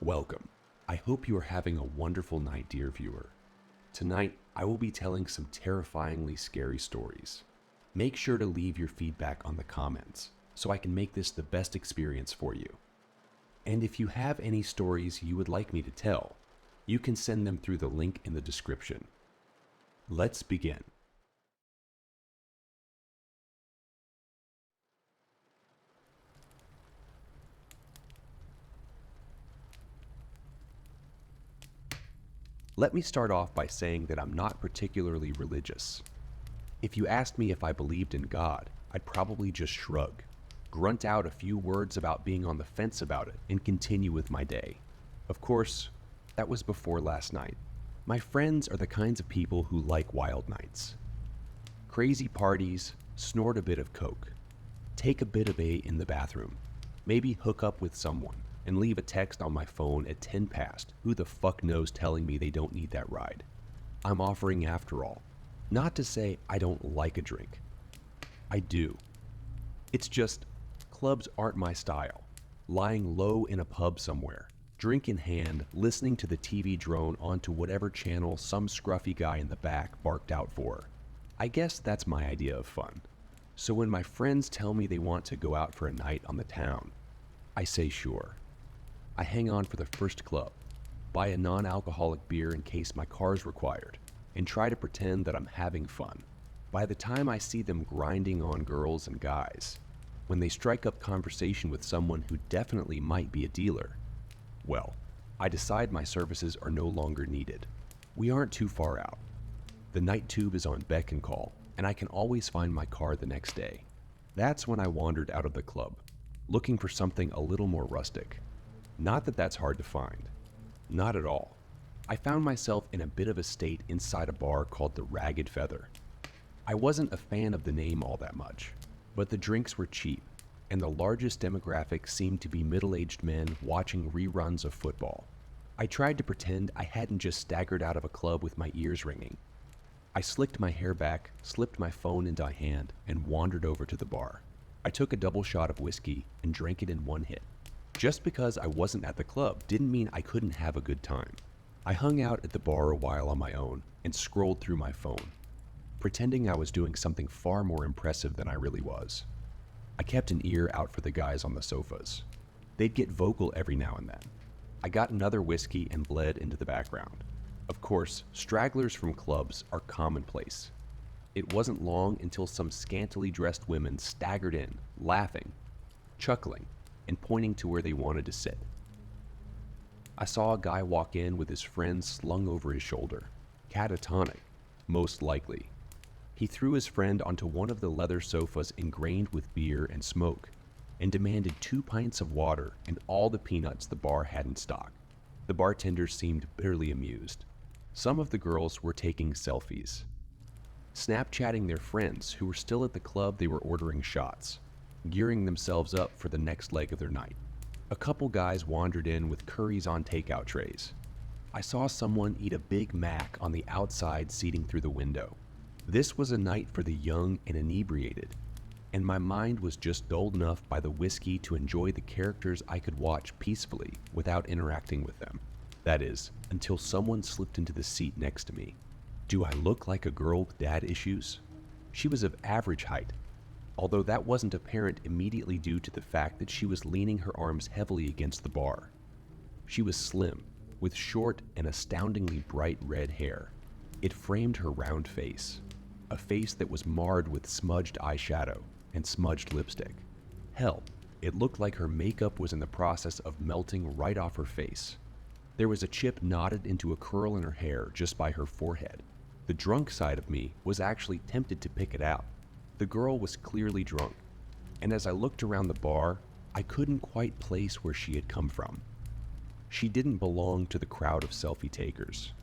Welcome. I hope you are having a wonderful night, dear viewer. Tonight, I will be telling some terrifyingly scary stories. Make sure to leave your feedback on the comments so I can make this the best experience for you. And if you have any stories you would like me to tell, you can send them through the link in the description. Let's begin. Let me start off by saying that I'm not particularly religious. If you asked me if I believed in God, I'd probably just shrug, grunt out a few words about being on the fence about it, and continue with my day. Of course, that was before last night. My friends are the kinds of people who like wild nights. Crazy parties, snort a bit of coke, take a bit of A in the bathroom, maybe hook up with someone, and leave a text on my phone at 10 past. Who the fuck knows, telling me they don't need that ride? I'm offering after all. Not to say I don't like a drink. I do. It's just, clubs aren't my style. Lying low in a pub somewhere, drink in hand, listening to the TV drone onto whatever channel some scruffy guy in the back barked out for. I guess that's my idea of fun. So when my friends tell me they want to go out for a night on the town, I say sure. I hang on for the first club, buy a non-alcoholic beer in case my car's required, and try to pretend that I'm having fun. By the time I see them grinding on girls and guys, when they strike up conversation with someone who definitely might be a dealer, well, I decide my services are no longer needed. We aren't too far out. The night tube is on beck and call, and I can always find my car the next day. That's when I wandered out of the club, looking for something a little more rustic. Not that that's hard to find. Not at all. I found myself in a bit of a state inside a bar called the Ragged Feather. I wasn't a fan of the name all that much, but the drinks were cheap, and the largest demographic seemed to be middle-aged men watching reruns of football. I tried to pretend I hadn't just staggered out of a club with my ears ringing. I slicked my hair back, slipped my phone into my hand, and wandered over to the bar. I took a double shot of whiskey and drank it in one hit. Just because I wasn't at the club didn't mean I couldn't have a good time. I hung out at the bar a while on my own and scrolled through my phone, pretending I was doing something far more impressive than I really was. I kept an ear out for the guys on the sofas. They'd get vocal every now and then. I got another whiskey and bled into the background. Of course, stragglers from clubs are commonplace. It wasn't long until some scantily dressed women staggered in, laughing, chuckling, and pointing to where they wanted to sit. I saw a guy walk in with his friend slung over his shoulder, catatonic, most likely. He threw his friend onto one of the leather sofas ingrained with beer and smoke, and demanded 2 pints of water and all the peanuts the bar had in stock. The bartender seemed bitterly amused. Some of the girls were taking selfies, Snapchatting their friends who were still at the club. They were ordering shots, gearing themselves up for the next leg of their night. A couple guys wandered in with curries on takeout trays. I saw someone eat a Big Mac on the outside seating through the window. This was a night for the young and inebriated, and my mind was just dulled enough by the whiskey to enjoy the characters I could watch peacefully without interacting with them. That is, until someone slipped into the seat next to me. Do I look like a girl with dad issues? She was of average height, although that wasn't apparent immediately due to the fact that she was leaning her arms heavily against the bar. She was slim, with short and astoundingly bright red hair. It framed her round face, a face that was marred with smudged eyeshadow and smudged lipstick. Hell, it looked like her makeup was in the process of melting right off her face. There was a chip knotted into a curl in her hair just by her forehead. The drunk side of me was actually tempted to pick it out. The girl was clearly drunk, and as I looked around the bar, I couldn't quite place where she had come from. She didn't belong to the crowd of selfie takers.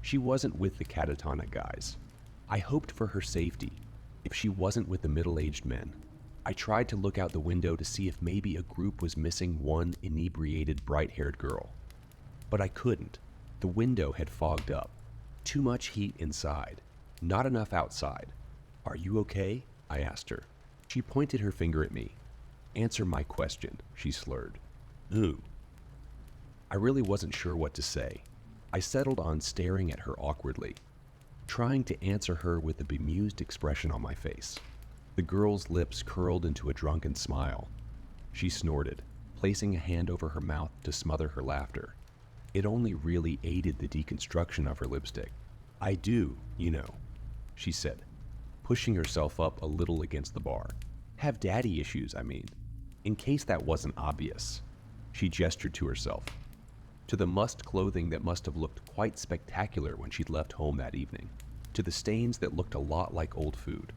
She wasn't with the catatonic guys. I hoped for her safety if she wasn't with the middle-aged men. I tried to look out the window to see if maybe a group was missing one inebriated, bright-haired girl. But I couldn't. The window had fogged up. Too much heat inside, not enough outside. "Are you okay?" I asked her. She pointed her finger at me. "Answer my question," she slurred. "Who?" I really wasn't sure what to say. I settled on staring at her awkwardly, trying to answer her with a bemused expression on my face. The girl's lips curled into a drunken smile. She snorted, placing a hand over her mouth to smother her laughter. It only really aided the deconstruction of her lipstick. "I do, you know," she said, pushing herself up a little against the bar. "Have daddy issues, I mean. In case that wasn't obvious." She gestured to herself, to the mussed clothing that must have looked quite spectacular when she'd left home that evening, to the stains that looked a lot like old food.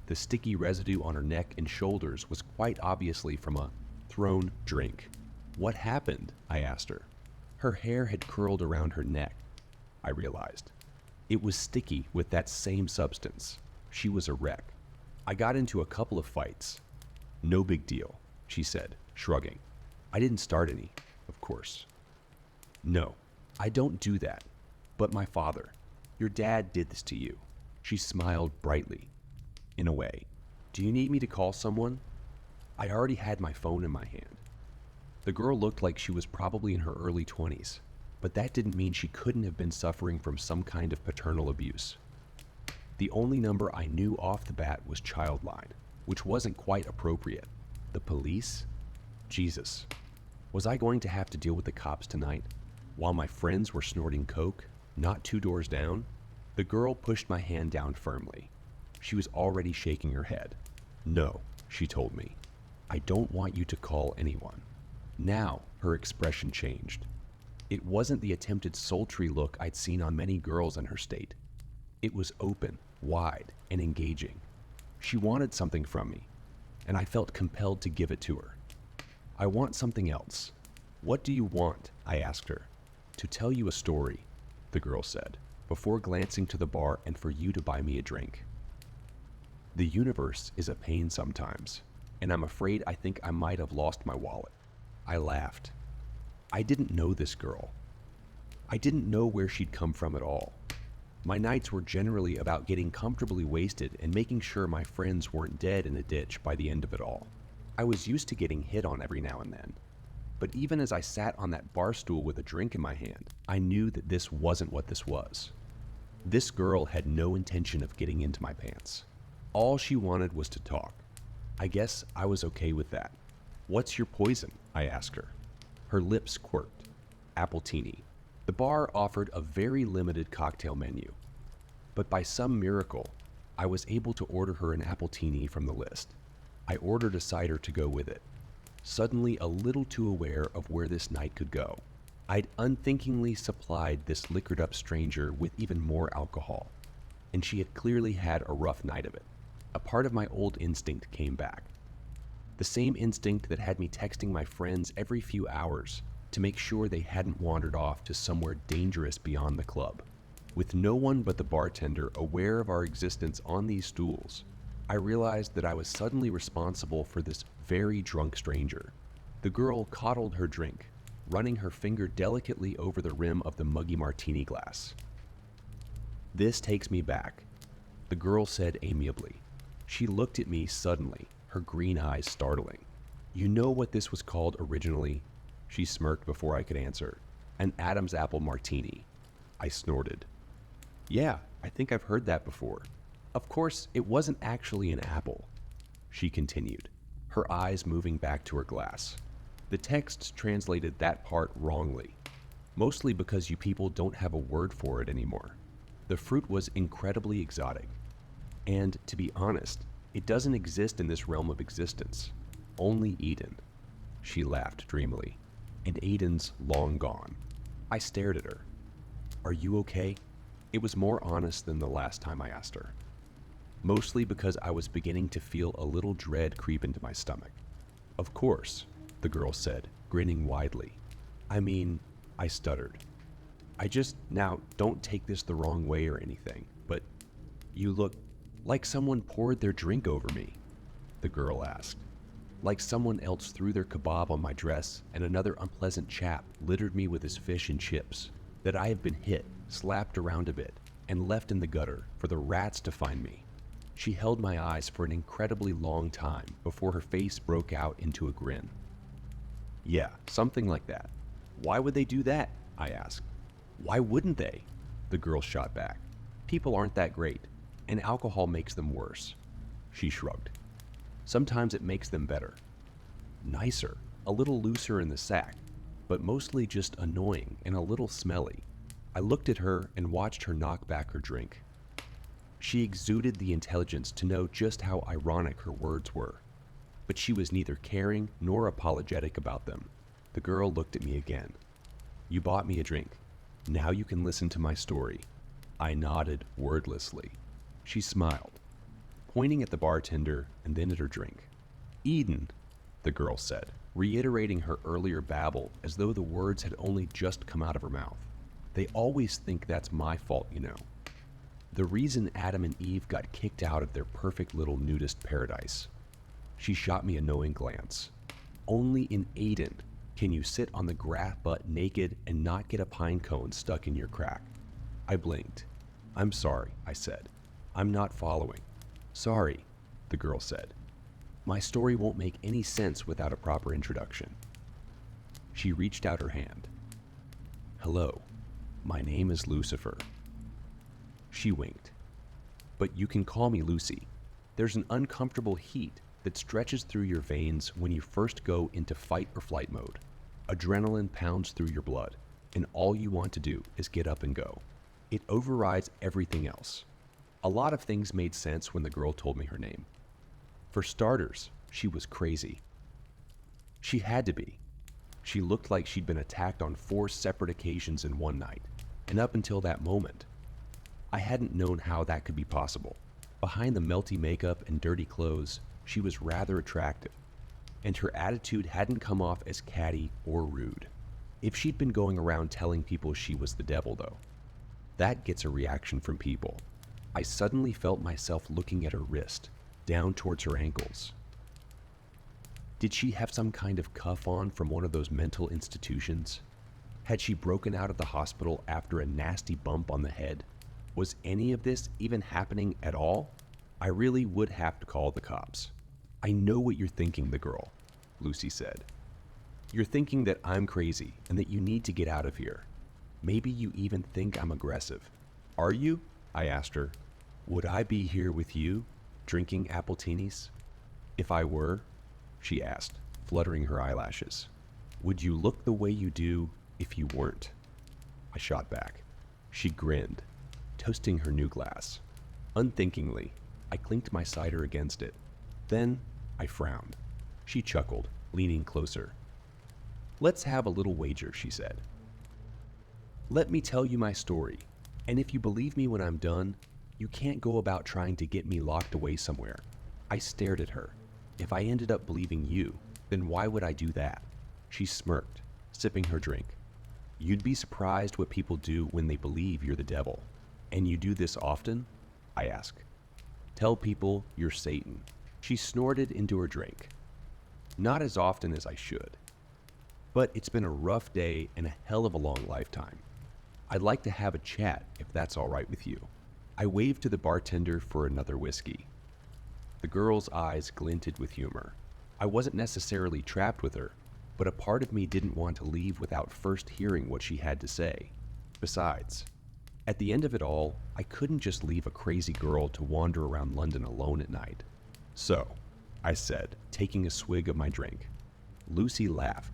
The sticky residue on her neck and shoulders was quite obviously from a thrown drink. "What happened?" I asked her. Her hair had curled around her neck, I realized. It was sticky with that same substance. She was a wreck. "I got into a couple of fights." "No big deal," she said, shrugging. "I didn't start any, of course." "No, I don't do that. But my father, your dad did this to you." She smiled brightly. "In a way. Do you need me to call someone?" I already had my phone in my hand. The girl looked like she was probably in her early 20s, but that didn't mean she couldn't have been suffering from some kind of paternal abuse. The only number I knew off the bat was Childline, which wasn't quite appropriate. The police? Jesus. Was I going to have to deal with the cops tonight, while my friends were snorting coke, not 2 doors down? The girl pushed my hand down firmly. She was already shaking her head. "No," she told me. "I don't want you to call anyone." Now her expression changed. It wasn't the attempted sultry look I'd seen on many girls in her state. It was open, wide, and engaging. She wanted something from me, and I felt compelled to give it to her. "I want something else." "What do you want?" I asked her. "To tell you a story," the girl said, before glancing to the bar and for you to buy me a drink. The universe is a pain sometimes, and I'm afraid I think I might have lost my wallet. I laughed. I didn't know this girl. I didn't know where she'd come from at all. My nights were generally about getting comfortably wasted and making sure my friends weren't dead in a ditch by the end of it all. I was used to getting hit on every now and then. But even as I sat on that bar stool with a drink in my hand, I knew that this wasn't what this was. This girl had no intention of getting into my pants. All she wanted was to talk. I guess I was okay with that. "What's your poison?" I asked her. Her lips quirked. "Appletini." The bar offered a very limited cocktail menu, but by some miracle, I was able to order her an appletini from the list. I ordered a cider to go with it, suddenly a little too aware of where this night could go. I'd unthinkingly supplied this liquored-up stranger with even more alcohol, and she had clearly had a rough night of it. A part of my old instinct came back. The same instinct that had me texting my friends every few hours to make sure they hadn't wandered off to somewhere dangerous beyond the club. With no one but the bartender aware of our existence on these stools, I realized that I was suddenly responsible for this very drunk stranger. The girl coddled her drink, running her finger delicately over the rim of the muggy martini glass. "This takes me back," the girl said amiably. She looked at me suddenly, her green eyes startling. "You know what this was called originally?" She smirked before I could answer. "An Adam's apple martini." I snorted. "Yeah, I think I've heard that before. Of course, it wasn't actually an apple," she continued, her eyes moving back to her glass. "The texts translated that part wrongly, mostly because you people don't have a word for it anymore. The fruit was incredibly exotic. And, to be honest, it doesn't exist in this realm of existence. Only Eden." She laughed dreamily. "And Eden's long gone." I stared at her. "Are you okay?" It was more honest than the last time I asked her. Mostly because I was beginning to feel a little dread creep into my stomach. "Of course," the girl said, grinning widely. I stuttered. Now, don't take this the wrong way or anything, but you look like someone poured their drink over me," the girl asked. "Like someone else threw their kebab on my dress and another unpleasant chap littered me with his fish and chips. That I have been hit, slapped around a bit, and left in the gutter for the rats to find me." She held my eyes for an incredibly long time before her face broke out into a grin. "Yeah, something like that. Why would they do that? I asked. Why wouldn't they? The girl shot back. People aren't that great, and alcohol makes them worse. She shrugged. Sometimes it makes them better. Nicer, a little looser in the sack, but mostly just annoying and a little smelly. I looked at her and watched her knock back her drink. She exuded the intelligence to know just how ironic her words were, but she was neither caring nor apologetic about them. The girl looked at me again. You bought me a drink. Now you can listen to my story. I nodded wordlessly. She smiled, pointing at the bartender and then at her drink. Eden, the girl said, reiterating her earlier babble as though the words had only just come out of her mouth. They always think that's my fault, you know. The reason Adam and Eve got kicked out of their perfect little nudist paradise. She shot me a knowing glance. Only in Eden can you sit on the grass butt naked and not get a pine cone stuck in your crack. I blinked. I'm sorry, I said. I'm not following. Sorry, the girl said. My story won't make any sense without a proper introduction. She reached out her hand. Hello, my name is Lucifer. She winked. But you can call me Lucy. There's an uncomfortable heat that stretches through your veins when you first go into fight or flight mode. Adrenaline pounds through your blood, and all you want to do is get up and go. It overrides everything else. A lot of things made sense when the girl told me her name. For starters, she was crazy. She had to be. She looked like she'd been attacked on 4 separate occasions in one night, and up until that moment, I hadn't known how that could be possible. Behind the melty makeup and dirty clothes, she was rather attractive, and her attitude hadn't come off as catty or rude. If she'd been going around telling people she was the devil, though, that gets a reaction from people. I suddenly felt myself looking at her wrist, down towards her ankles. Did she have some kind of cuff on from one of those mental institutions? Had she broken out of the hospital after a nasty bump on the head? Was any of this even happening at all? I really would have to call the cops. I know what you're thinking, the girl, Lucy said. You're thinking that I'm crazy and that you need to get out of here. Maybe you even think I'm aggressive. Are you? I asked her. Would I be here with you, drinking appletinis? If I were, she asked, fluttering her eyelashes. Would you look the way you do if you weren't? I shot back. She grinned, toasting her new glass. Unthinkingly, I clinked my cider against it. Then I frowned. She chuckled, leaning closer. Let's have a little wager, she said. Let me tell you my story, and if you believe me when I'm done, you can't go about trying to get me locked away somewhere. I stared at her. If I ended up believing you, then why would I do that? She smirked, sipping her drink. You'd be surprised what people do when they believe you're the devil. And you do this often? I asked. Tell people you're Satan. She snorted into her drink. Not as often as I should. But it's been a rough day and a hell of a long lifetime. I'd like to have a chat if that's all right with you. I waved to the bartender for another whiskey. The girl's eyes glinted with humor. I wasn't necessarily trapped with her, but a part of me didn't want to leave without first hearing what she had to say. Besides, at the end of it all, I couldn't just leave a crazy girl to wander around London alone at night. So, I said, taking a swig of my drink. Lucy laughed.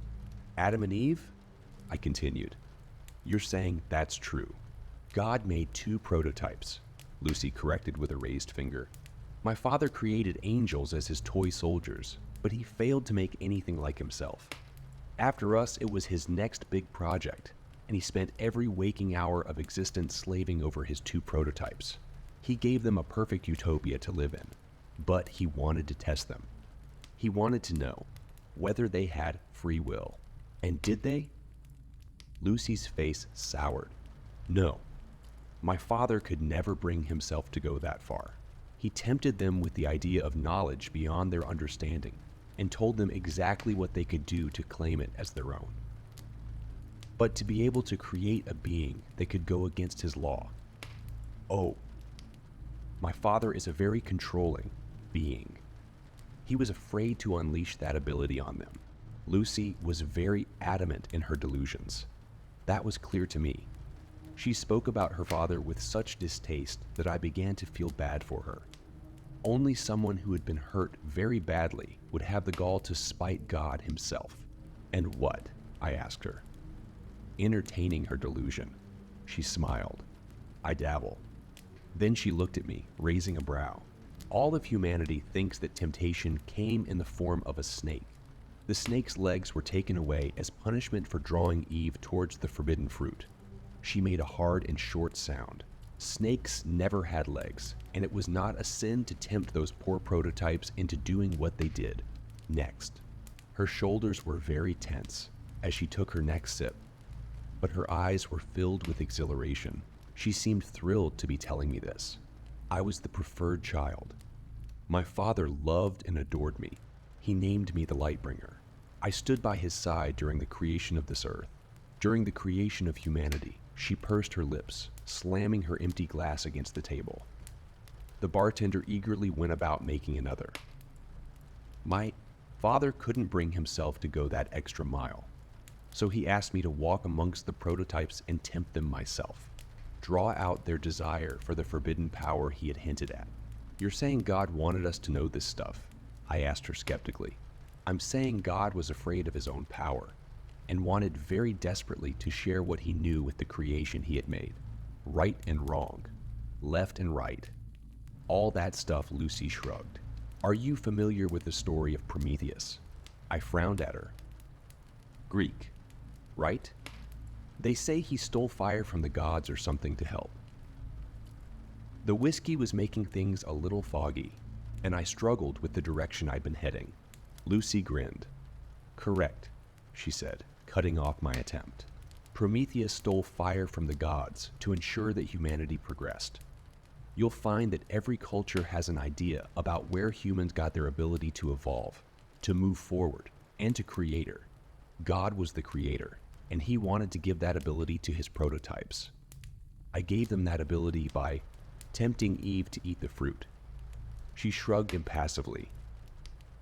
Adam and Eve? I continued. You're saying that's true. God made 2 prototypes, Lucy corrected with a raised finger. My father created angels as his toy soldiers, but he failed to make anything like himself. After us, it was his next big project, and he spent every waking hour of existence slaving over his 2 prototypes. He gave them a perfect utopia to live in, but he wanted to test them. He wanted to know whether they had free will. And did they? Lucy's face soured. No. My father could never bring himself to go that far. He tempted them with the idea of knowledge beyond their understanding and told them exactly what they could do to claim it as their own. But to be able to create a being that could go against his law. Oh, my father is a very controlling being. He was afraid to unleash that ability on them. Lucy was very adamant in her delusions. That was clear to me. She spoke about her father with such distaste that I began to feel bad for her. Only someone who had been hurt very badly would have the gall to spite God himself. And what? I asked her. Entertaining her delusion. She smiled. I dabble. Then she looked at me, raising a brow. All of humanity thinks that temptation came in the form of a snake. The snake's legs were taken away as punishment for drawing Eve towards the forbidden fruit. She made a hard and short sound. Snakes never had legs, and it was not a sin to tempt those poor prototypes into doing what they did. Next. Her shoulders were very tense as she took her next sip, but her eyes were filled with exhilaration. She seemed thrilled to be telling me this. I was the preferred child. My father loved and adored me. He named me the Lightbringer. I stood by his side during the creation of this earth. During the creation of humanity, she pursed her lips, slamming her empty glass against the table. The bartender eagerly went about making another. My father couldn't bring himself to go that extra mile, so he asked me to walk amongst the prototypes and tempt them myself, draw out their desire for the forbidden power he had hinted at. You're saying God wanted us to know this stuff? I asked her skeptically. I'm saying God was afraid of his own power and wanted very desperately to share what he knew with the creation he had made. Right and wrong, left and right. All that stuff. Lucy shrugged. Are you familiar with the story of Prometheus? I frowned at her. Greek, right? They say he stole fire from the gods or something to help. The whiskey was making things a little foggy, and I struggled with the direction I'd been heading. Lucy grinned. Correct, she said, cutting off my attempt. Prometheus stole fire from the gods to ensure that humanity progressed. You'll find that every culture has an idea about where humans got their ability to evolve, to move forward, and to creator. God was the creator, and he wanted to give that ability to his prototypes. I gave them that ability by tempting Eve to eat the fruit. She shrugged impassively.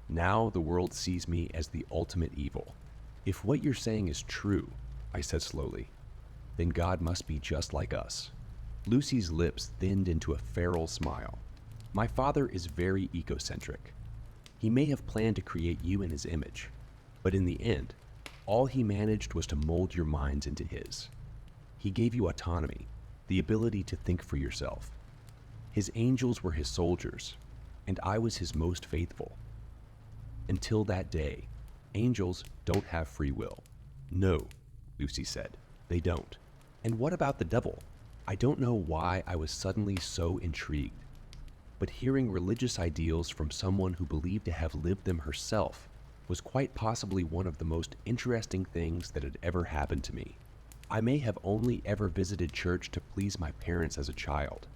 Now the world sees me as the ultimate evil. If what you're saying is true, I said slowly, then God must be just like us. Lucy's lips thinned into a feral smile. My father is very egocentric. He may have planned to create you in his image, but in the end, all he managed was to mold your minds into his. He gave you autonomy, the ability to think for yourself. His angels were his soldiers, and I was his most faithful. Until that day, angels don't have free will. No, Lucy said, they don't. And what about the devil? I don't know why I was suddenly so intrigued, but hearing religious ideals from someone who believed to have lived them herself was quite possibly one of the most interesting things that had ever happened to me. I may have only ever visited church to please my parents as a child,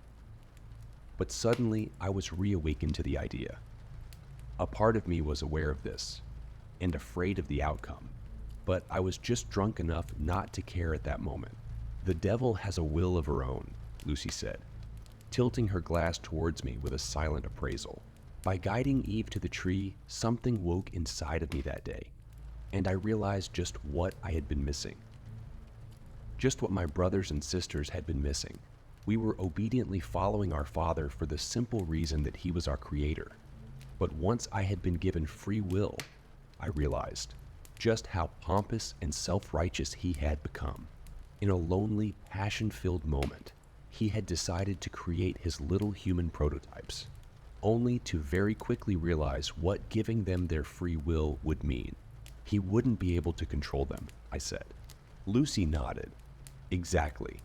but suddenly I was reawakened to the idea. A part of me was aware of this and afraid of the outcome, but I was just drunk enough not to care at that moment. The devil has a will of her own, Lucy said, tilting her glass towards me with a silent appraisal. By guiding Eve to the tree, something woke inside of me that day, and I realized just what I had been missing. Just what my brothers and sisters had been missing. We were obediently following our Father for the simple reason that he was our creator. But once I had been given free will, I realized just how pompous and self-righteous he had become. In a lonely, passion-filled moment, he had decided to create his little human prototypes, only to very quickly realize what giving them their free will would mean. He wouldn't be able to control them, I said. Lucy nodded. Exactly.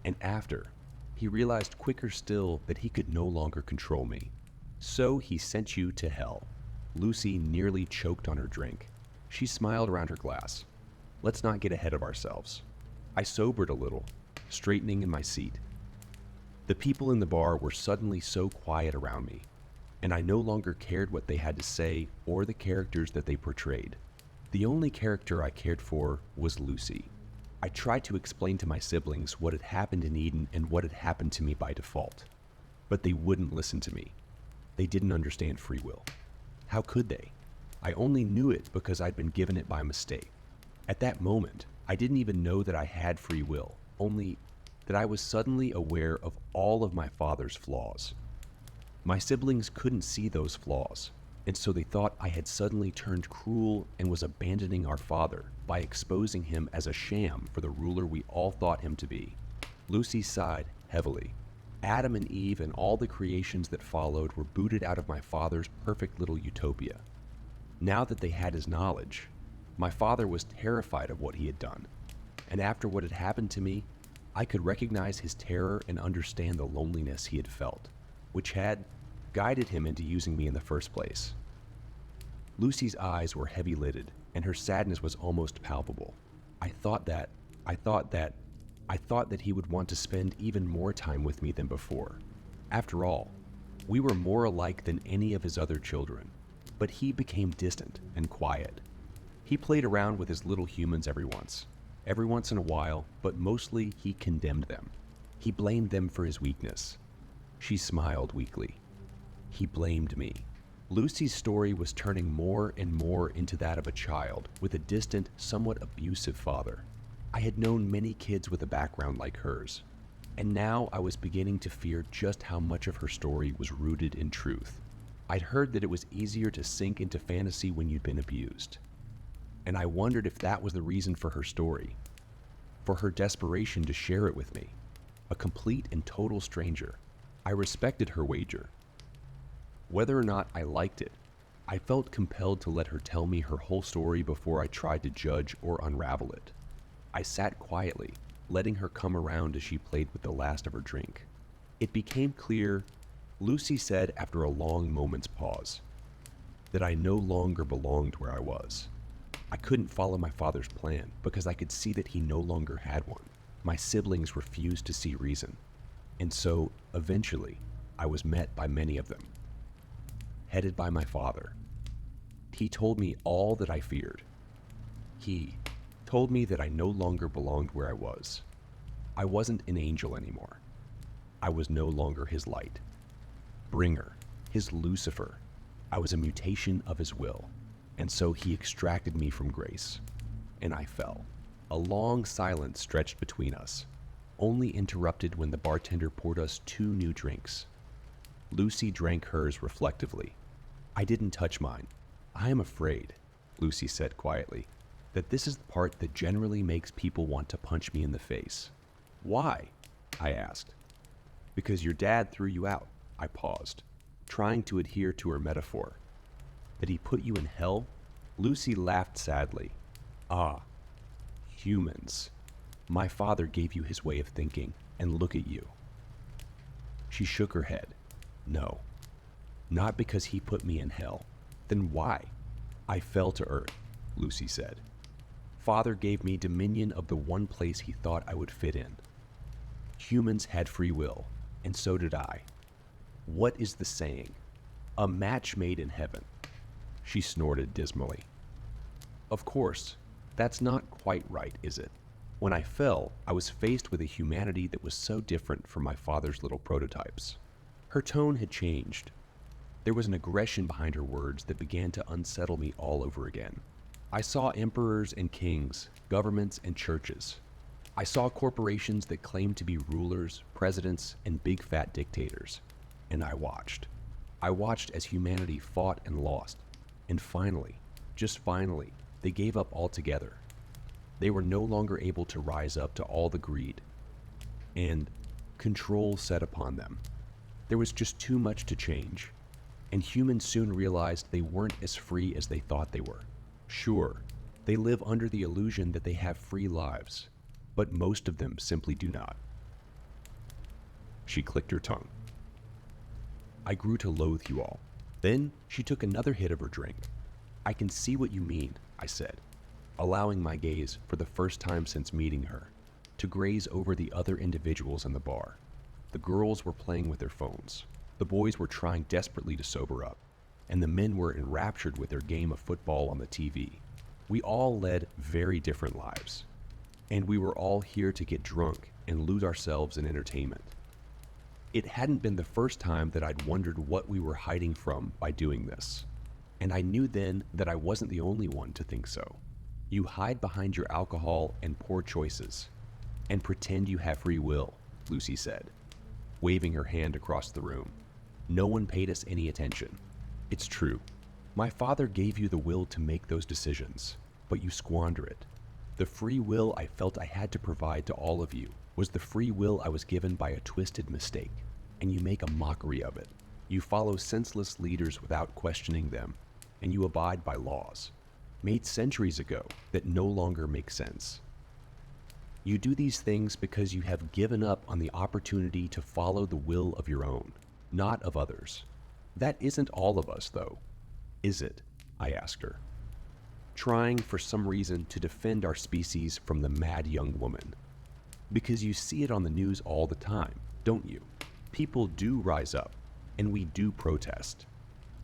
And after, he realized quicker still that he could no longer control me. So he sent you to hell. Lucy nearly choked on her drink. She smiled around her glass. Let's not get ahead of ourselves. I sobered a little, straightening in my seat. The people in the bar were suddenly so quiet around me, and I no longer cared what they had to say or the characters that they portrayed. The only character I cared for was Lucy. I tried to explain to my siblings what had happened in Eden and what had happened to me by default, but they wouldn't listen to me. They didn't understand free will. How could they? I only knew it because I'd been given it by mistake. At that moment, I didn't even know that I had free will, only that I was suddenly aware of all of my father's flaws. My siblings couldn't see those flaws, and so they thought I had suddenly turned cruel and was abandoning our father by exposing him as a sham for the ruler we all thought him to be. Lucy sighed heavily. Adam and Eve and all the creations that followed were booted out of my father's perfect little utopia. Now that they had his knowledge, my father was terrified of what he had done, and after what had happened to me, I could recognize his terror and understand the loneliness he had felt, which had guided him into using me in the first place. Lucy's eyes were heavy-lidded, and her sadness was almost palpable. I thought that he would want to spend even more time with me than before. After all, we were more alike than any of his other children, but he became distant and quiet. He played around with his little humans every once in a while, but mostly he condemned them. He blamed them for his weakness. She smiled weakly. He blamed me. Lucy's story was turning more and more into that of a child with a distant, somewhat abusive father. I had known many kids with a background like hers, and now I was beginning to fear just how much of her story was rooted in truth. I'd heard that it was easier to sink into fantasy when you'd been abused, and I wondered if that was the reason for her story, for her desperation to share it with me, a complete and total stranger. I respected her wager. Whether or not I liked it, I felt compelled to let her tell me her whole story before I tried to judge or unravel it. I sat quietly, letting her come around as she played with the last of her drink. It became clear, Lucy said after a long moment's pause, that I no longer belonged where I was. I couldn't follow my father's plan because I could see that he no longer had one. My siblings refused to see reason, and so, eventually, I was met by many of them, headed by my father. He told me all that I feared. He told me that I no longer belonged where I was. I wasn't an angel anymore. I was no longer his light, bringer, his Lucifer. I was a mutation of his will, and so he extracted me from grace, and I fell. A long silence stretched between us, only interrupted when the bartender poured us 2 new drinks. Lucy drank hers reflectively. I didn't touch mine. I am afraid, Lucy said quietly, that this is the part that generally makes people want to punch me in the face. Why? I asked. Because your dad threw you out, I paused, trying to adhere to her metaphor. That he put you in hell? Lucy laughed sadly. Ah, humans. My father gave you his way of thinking, and look at you. She shook her head. No, not because he put me in hell. Then why? I fell to earth, Lucy said. Father gave me dominion of the one place he thought I would fit in. Humans had free will, and so did I. What is the saying? A match made in heaven. She snorted dismally. Of course, that's not quite right, is it? When I fell, I was faced with a humanity that was so different from my father's little prototypes. Her tone had changed. There was an aggression behind her words that began to unsettle me all over again. I saw emperors and kings, governments and churches. I saw corporations that claimed to be rulers, presidents, and big fat dictators. And I watched. I watched as humanity fought and lost. And finally, just finally, they gave up altogether. They were no longer able to rise up to all the greed and control set upon them. There was just too much to change, and humans soon realized they weren't as free as they thought they were. Sure, they live under the illusion that they have free lives, but most of them simply do not. She clicked her tongue. I grew to loathe you all. Then she took another hit of her drink. I can see what you mean, I said, allowing my gaze, for the first time since meeting her, to graze over the other individuals in the bar. The girls were playing with their phones. The boys were trying desperately to sober up, and the men were enraptured with their game of football on the TV. We all led very different lives, and we were all here to get drunk and lose ourselves in entertainment. It hadn't been the first time that I'd wondered what we were hiding from by doing this. And I knew then that I wasn't the only one to think so. You hide behind your alcohol and poor choices and pretend you have free will, Lucy said, waving her hand across the room. No one paid us any attention. It's true. My father gave you the will to make those decisions, but you squander it. The free will I felt I had to provide to all of you was the free will I was given by a twisted mistake, and you make a mockery of it. You follow senseless leaders without questioning them, and you abide by laws made centuries ago that no longer make sense. You do these things because you have given up on the opportunity to follow the will of your own, not of others. That isn't all of us, though, is it? I asked her, trying for some reason to defend our species from the mad young woman. Because you see it on the news all the time, don't you? People do rise up, and we do protest.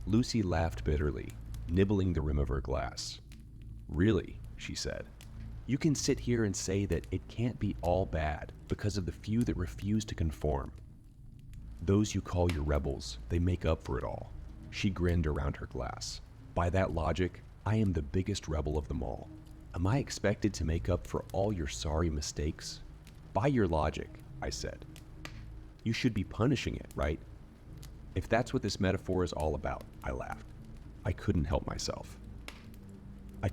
Lucy laughed bitterly, nibbling the rim of her glass. Really, she said. You can sit here and say that it can't be all bad because of the few that refuse to conform. Those you call your rebels, they make up for it all. She grinned around her glass. By that logic, I am the biggest rebel of them all. Am I expected to make up for all your sorry mistakes? By your logic, I said. You should be punishing it, right? If that's what this metaphor is all about, I laughed. I couldn't help myself. I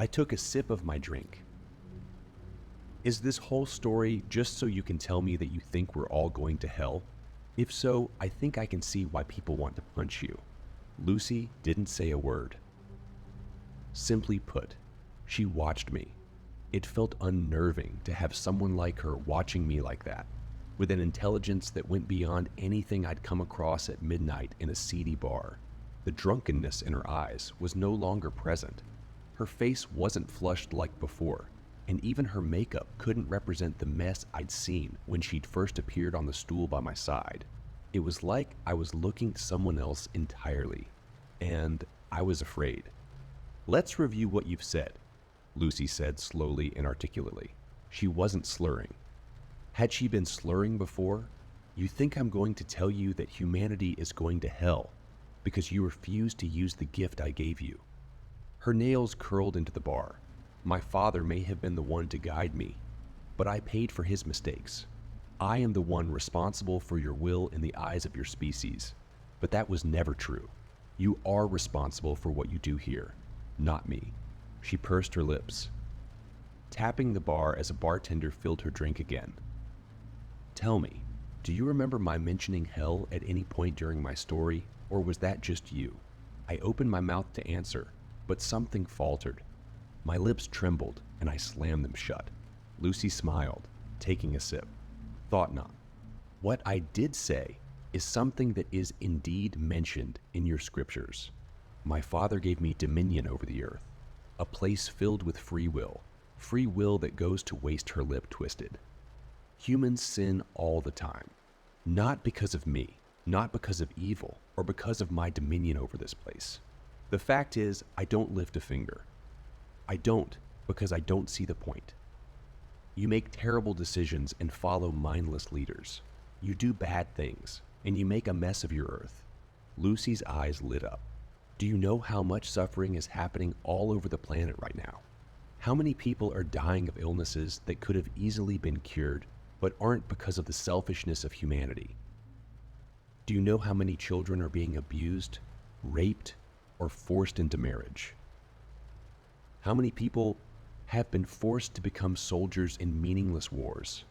took a sip of my drink. Is this whole story just so you can tell me that you think we're all going to hell? If so, I think I can see why people want to punch you. Lucy didn't say a word. Simply put, she watched me. It felt unnerving to have someone like her watching me like that, with an intelligence that went beyond anything I'd come across at midnight in a seedy bar. The drunkenness in her eyes was no longer present. Her face wasn't flushed like before, and even her makeup couldn't represent the mess I'd seen when she'd first appeared on the stool by my side. It was like I was looking at someone else entirely, and I was afraid. Let's review what you've said, Lucy said slowly and articulately. She wasn't slurring. Had she been slurring before? You think I'm going to tell you that humanity is going to hell because you refuse to use the gift I gave you. Her nails curled into the bar. My father may have been the one to guide me, but I paid for his mistakes. I am the one responsible for your will in the eyes of your species, but that was never true. You are responsible for what you do here, not me. She pursed her lips, tapping the bar as a bartender filled her drink again. Tell me, do you remember my mentioning hell at any point during my story, or was that just you? I opened my mouth to answer, but something faltered. My lips trembled, and I slammed them shut. Lucy smiled, taking a sip. Thought not. What I did say is something that is indeed mentioned in your scriptures. My father gave me dominion over the earth, a place filled with free will that goes to waste. Her lip twisted. Humans sin all the time, not because of me, not because of evil, or because of my dominion over this place. The fact is, I don't lift a finger. I don't, because I don't see the point. You make terrible decisions and follow mindless leaders. You do bad things, and you make a mess of your earth. Lucy's eyes lit up. Do you know how much suffering is happening all over the planet right now? How many people are dying of illnesses that could have easily been cured, but aren't because of the selfishness of humanity? Do you know how many children are being abused, raped, or forced into marriage? How many people have been forced to become soldiers in meaningless wars?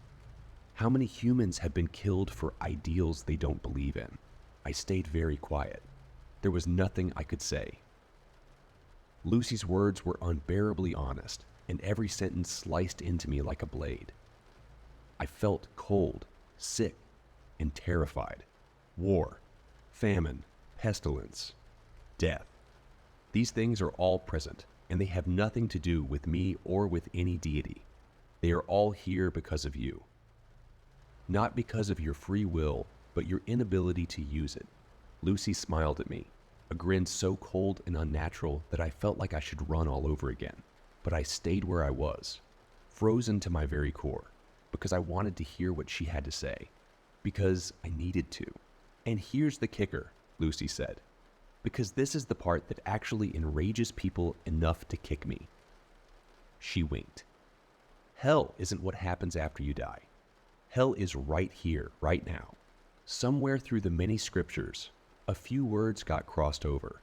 How many humans have been killed for ideals they don't believe in? I stayed very quiet. There was nothing I could say. Lucy's words were unbearably honest, and every sentence sliced into me like a blade. I felt cold, sick, and terrified. War, famine, pestilence, death. These things are all present, and they have nothing to do with me or with any deity. They are all here because of you. Not because of your free will, but your inability to use it. Lucy smiled at me, a grin so cold and unnatural that I felt like I should run all over again. But I stayed where I was, frozen to my very core, because I wanted to hear what she had to say, because I needed to. And here's the kicker, Lucy said. because this is the part that actually enrages people enough to kick me. She winked. Hell isn't what happens after you die. Hell is right here, right now. Somewhere through the many scriptures, a few words got crossed over,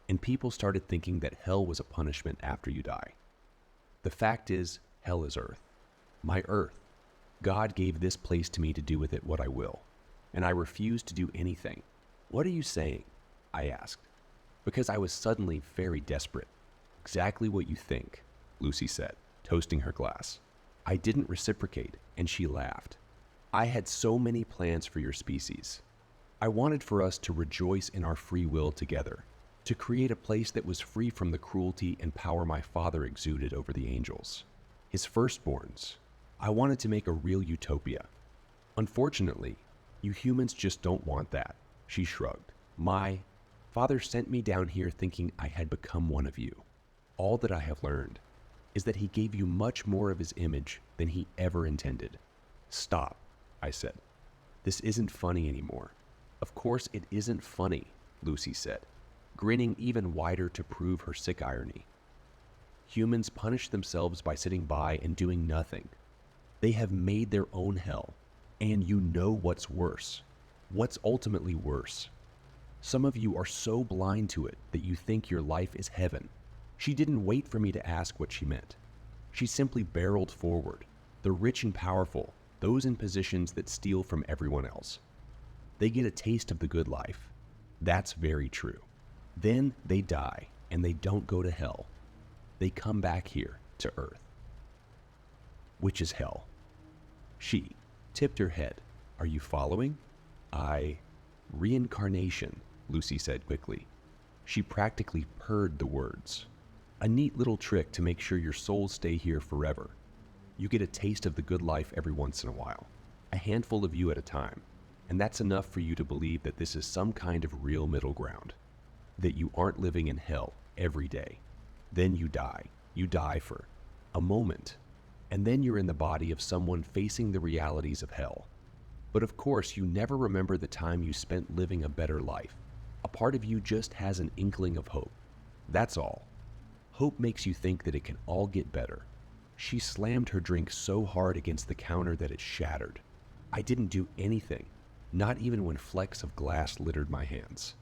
and people started thinking that hell was a punishment after you die. The fact is, hell is earth. My earth. God gave this place to me to do with it what I will, and I refuse to do anything. What are you saying? I asked, because I was suddenly very desperate. Exactly what you think, Lucy said, toasting her glass. I didn't reciprocate, and she laughed. I had so many plans for your species. I wanted for us to rejoice in our free will together, to create a place that was free from the cruelty and power my father exuded over the angels, his firstborns. I wanted to make a real utopia. Unfortunately, you humans just don't want that, she shrugged. My father sent me down here thinking I had become one of you. All that I have learned is that he gave you much more of his image than he ever intended. Stop, I said. This isn't funny anymore. Of course it isn't funny, Lucy said, grinning even wider to prove her sick irony. Humans punish themselves by sitting by and doing nothing. They have made their own hell, and you know what's worse. What's ultimately worse? Some of you are so blind to it that you think your life is heaven. She didn't wait for me to ask what she meant. She simply barreled forward, the rich and powerful, those in positions that steal from everyone else. They get a taste of the good life. That's very true. Then they die, and they don't go to hell. They come back here to earth. Which is hell. She tipped her head. Are you following? Reincarnation, Lucy said quickly. She practically purred the words. A neat little trick to make sure your souls stay here forever. You get a taste of the good life every once in a while, a handful of you at a time, and that's enough for you to believe that this is some kind of real middle ground, that you aren't living in hell every day. Then you die. You die for a moment, and then you're in the body of someone facing the realities of hell. But of course, you never remember the time you spent living a better life. A part of you just has an inkling of hope. That's all. Hope makes you think that it can all get better. She slammed her drink so hard against the counter that it shattered. I didn't do anything, not even when flecks of glass littered my hands.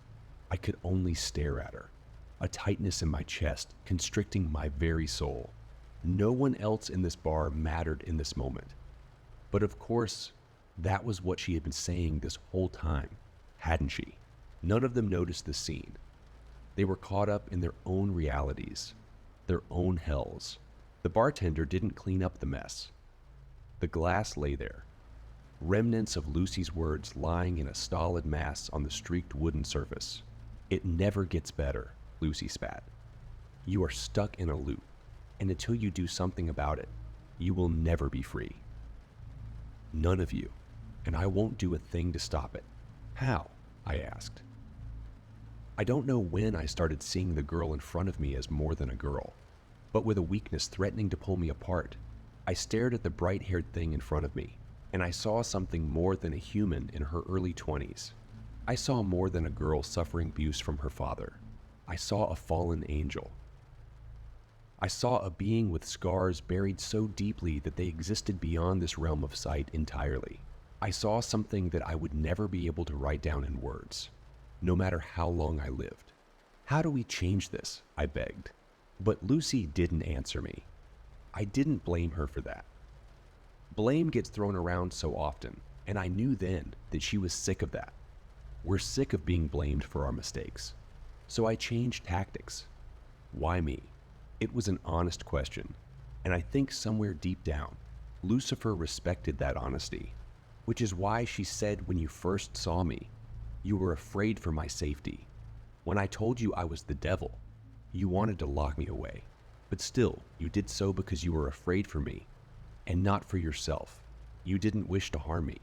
I could only stare at her, a tightness in my chest constricting my very soul. No one else in this bar mattered in this moment. But of course, that was what she had been saying this whole time, hadn't she? None of them noticed the scene. They were caught up in their own realities, their own hells. The bartender didn't clean up the mess. The glass lay there, remnants of Lucy's words lying in a stolid mass on the streaked wooden surface. It never gets better, Lucy spat. You are stuck in a loop, and until you do something about it, you will never be free. None of you, and I won't do a thing to stop it. How? I asked. I don't know when I started seeing the girl in front of me as more than a girl, but with a weakness threatening to pull me apart. I stared at the bright-haired thing in front of me, and I saw something more than a human in her early 20s. I saw more than a girl suffering abuse from her father. I saw a fallen angel. I saw a being with scars buried so deeply that they existed beyond this realm of sight entirely. I saw something that I would never be able to write down in words, no matter how long I lived. How do we change this? I begged. But Lucy didn't answer me. I didn't blame her for that. Blame gets thrown around so often, and I knew then that she was sick of that. We're sick of being blamed for our mistakes. So I changed tactics. Why me? It was an honest question, and I think somewhere deep down, Lucifer respected that honesty, which is why she said when you first saw me, you were afraid for my safety. When I told you I was the devil, you wanted to lock me away, but still, you did so because you were afraid for me, and not for yourself. You didn't wish to harm me,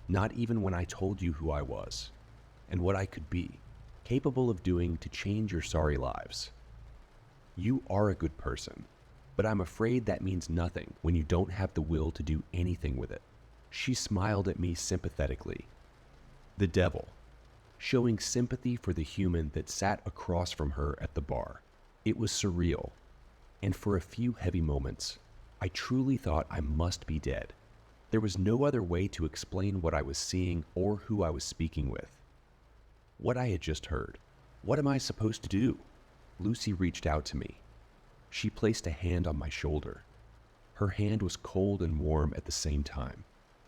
not even when I told you who I was, and what I could be, capable of doing to change your sorry lives. You are a good person, but I'm afraid that means nothing when you don't have the will to do anything with it. She smiled at me sympathetically. The devil. showing sympathy for the human that sat across from her at the bar. It was surreal, and for a few heavy moments, I truly thought I must be dead. There was no other way to explain what I was seeing or who I was speaking with. What I had just heard. What am I supposed to do? Lucy reached out to me. She placed a hand on my shoulder. Her hand was cold and warm at the same time,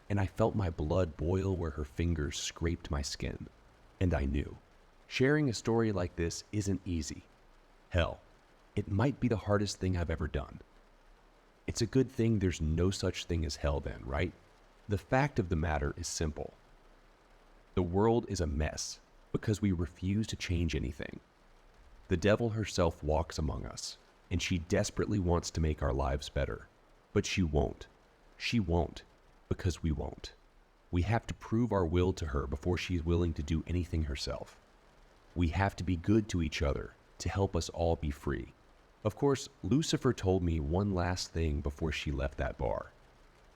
and I felt my blood boil where her fingers scraped my skin. And I knew, sharing a story like this isn't easy. Hell, it might be the hardest thing I've ever done. It's a good thing there's no such thing as hell then, right? The fact of the matter is simple. The world is a mess because we refuse to change anything. The devil herself walks among us, and she desperately wants to make our lives better. But she won't. She won't, because we won't. We have to prove our will to her before she is willing to do anything herself. We have to be good to each other to help us all be free. Of course, Lucifer told me one last thing before she left that bar.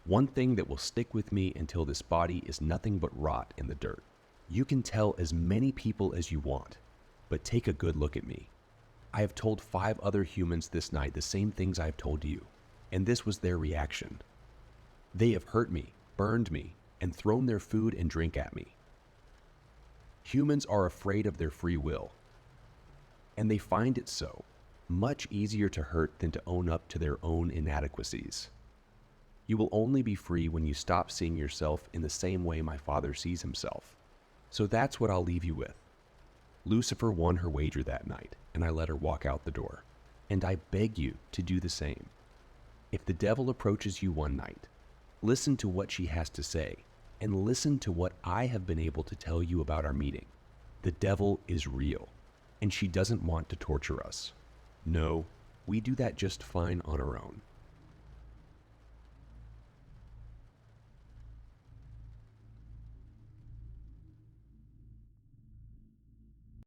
One thing that will stick with me until this body is nothing but rot in the dirt. You can tell as many people as you want, but take a good look at me. I have told 5 other humans this night the same things I have told you, and this was their reaction. They have hurt me, burned me, and thrown their food and drink at me. Humans are afraid of their free will, and they find it so much easier to hurt than to own up to their own inadequacies. You will only be free when you stop seeing yourself in the same way my father sees himself. So that's what I'll leave you with. Lucifer won her wager that night, and I let her walk out the door. And I beg you to do the same. If the devil approaches you one night, listen to what she has to say, and listen to what I have been able to tell you about our meeting. The devil is real, and she doesn't want to torture us. No, we do that just fine on our own.